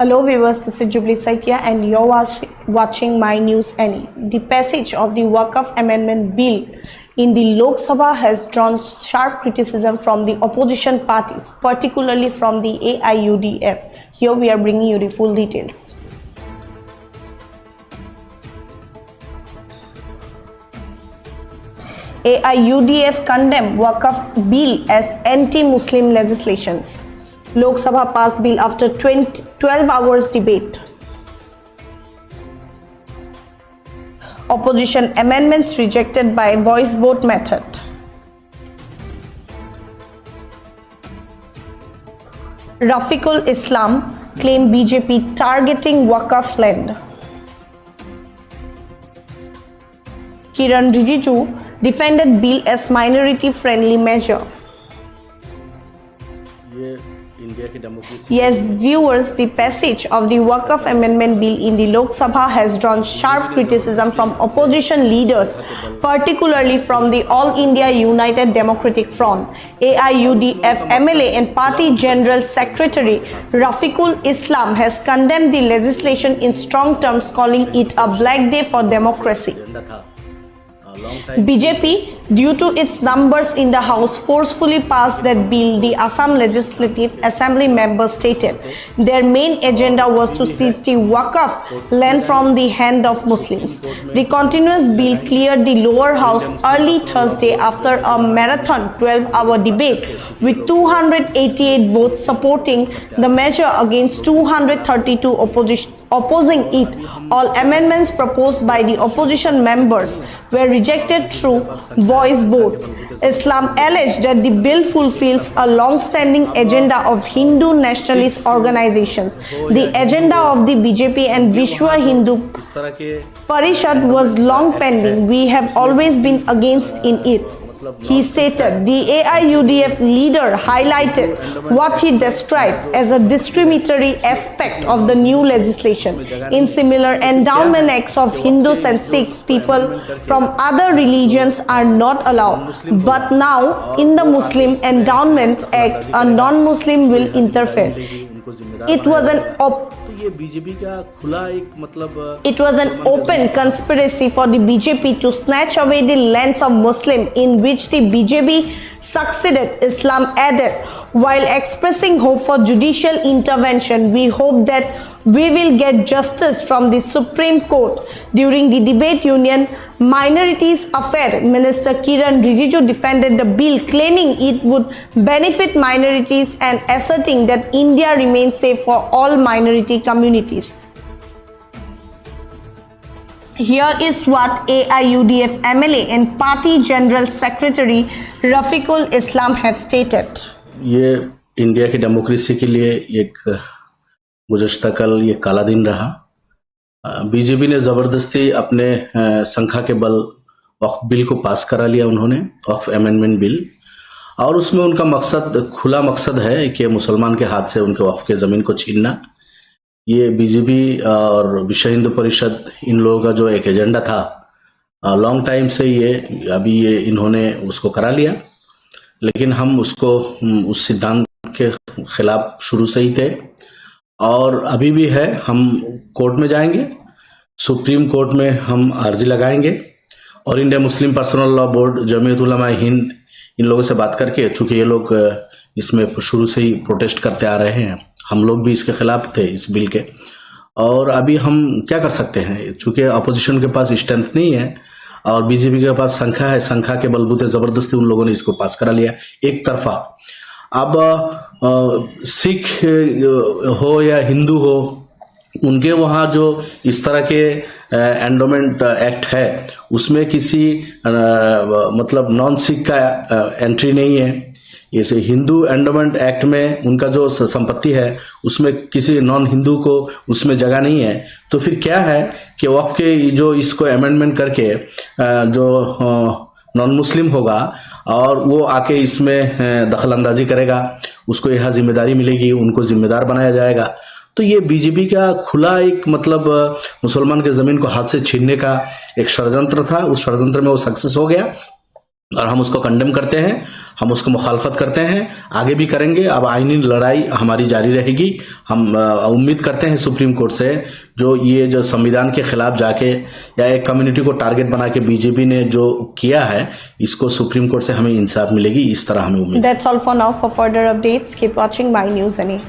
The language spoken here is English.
Hello viewers, this is Jubilee Saikia and you're watching My News Any. The passage of the Waqf Amendment Bill in the Lok Sabha has drawn sharp criticism from the opposition parties, particularly from the AIUDF. Here we are bringing you the full details. AIUDF condemned Waqf Bill as anti-Muslim legislation. Lok Sabha passed bill after 12 hours debate. Opposition amendments rejected by voice vote method. Rafiqul Islam claimed BJP targeting Waqf land. Kiran Rijiju defended bill as minority friendly measure. Yes, viewers, the passage of the Waqf Amendment Bill in the Lok Sabha has drawn sharp criticism from opposition leaders, particularly from the All India United Democratic Front. AIUDF MLA and Party General Secretary Rafiqul Islam has condemned the legislation in strong terms, calling it a black day for democracy. BJP, due to its numbers in the House, forcefully passed that bill, the Assam Legislative Assembly members stated. Their main agenda was to seize the Waqf land from the hand of Muslims. The continuous bill cleared the lower house early Thursday after a marathon 12-hour debate, with 288 votes supporting the measure against 232 opposing it. All amendments proposed by the opposition members were rejected through voice votes. Islam alleged that the bill fulfills a long-standing agenda of Hindu nationalist organizations. The agenda of the BJP and Vishwa Hindu Parishad was long pending. We have always been against in it. He stated. The AIUDF leader highlighted what he described as a discriminatory aspect of the new legislation. In similar endowment acts of Hindus and Sikhs, people from other religions are not allowed. But now, in the Muslim Endowment Act, a non-Muslim will interfere. It was an open conspiracy for the BJP to snatch away the lands of Muslims, in which the BJP succeeded, Islam added. While expressing hope for judicial intervention, we hope that we will get justice from the Supreme Court. During the debate, Union Minorities Affairs Minister Kiran Rijiju defended the bill, claiming it would benefit minorities and asserting that India remains safe for all minority communities. Here is what AIUDF MLA and Party General Secretary Rafiqul Islam have stated. ये India की democracy के लिए एक गुज़श्ता कल ये काला दिन रहा। बीजेपी ने ज़बरदस्ती अपने संख्या के बल वक्फ बिल को पास करा लिया उन्होंने, वक्फ अमेंडमेंट बिल, और उसमें उनका मकसद, खुला मकसद है कि मुसलमान के हाथ से उनके वक्फ के ज़मीन को छीनना। ये बीजेपी और विश्व हिंदू परिषद, इन लोगों का जो एक एजेंडा था लॉन्ग टाइम से, ये अभी ये इन्होंने उसको करा लिया। लेकिन हम उसको, उस सिद्धांत के खिलाफ शुरू से ही थे और अभी भी है। हम कोर्ट में जाएंगे, सुप्रीम कोर्ट में हम अर्जी लगाएंगे और India Muslim personal law board, Jamiat Ulama Hind, इन लोगों से बात करके, चूंकि ये लोग इसमें शुरू से ही प्रोटेस्ट करते आ रहे हैं, हम लोग भी इसके खिलाफ थे इस बिल के, और अभी हम क्या कर सकते हैं, चूंकि अपोजिशन के पास स्ट्रेंथ नहीं है और बीजेपी के पास संख्या है, संख्या के बलबूते जबरदस्ती उन लोगों ने इसको पास करा लिया एक तरफा। अब सिख हो या हिंदू हो, उनके वहाँ जो इस तरह के एंडोमेंट एक्ट है, उसमें किसी मतलब नॉन सिख का एंट्री नहीं है। जैसे हिंदू एंडोमेंट एक्ट में उनका जो संपत्ति है, उसमें किसी नॉन हिंदू को उसमें जगह नहीं है। तो फिर क्या है कि वक्फ के जो इसको अमेंडमेंट करके जो नॉन मुस्लिम होगा और वो आके इसमें दखल अंदाजी करेगा, उसको यह जिम्मेदारी मिलेगी, उनको जिम्मेदार बनाया जाएगा। तो ये बीजेपी का खुला एक मतलब मुसलमान के जमीन को हाथ से छीनने का एक षड्यंत्र था। उस षड्यंत्र में वो सक्सेस हो गया और हम उसको कंडेम करते हैं, हम उसको मुखालफत करते हैं, आगे भी करेंगे। अब आईनी लड़ाई हमारी जारी रहेगी। हम उम्मीद करते हैं सुप्रीम कोर्ट से जो संविधान के खिलाफ जाके या एक कम्युनिटी को टारगेट बना के बीजेपी ने जो किया है, इसको सुप्रीम कोर्ट से हमें इंसाफ मिलेगी, इस तरह हमें उम्मीद है। That's all for now. For further updates, keep watching My News NA.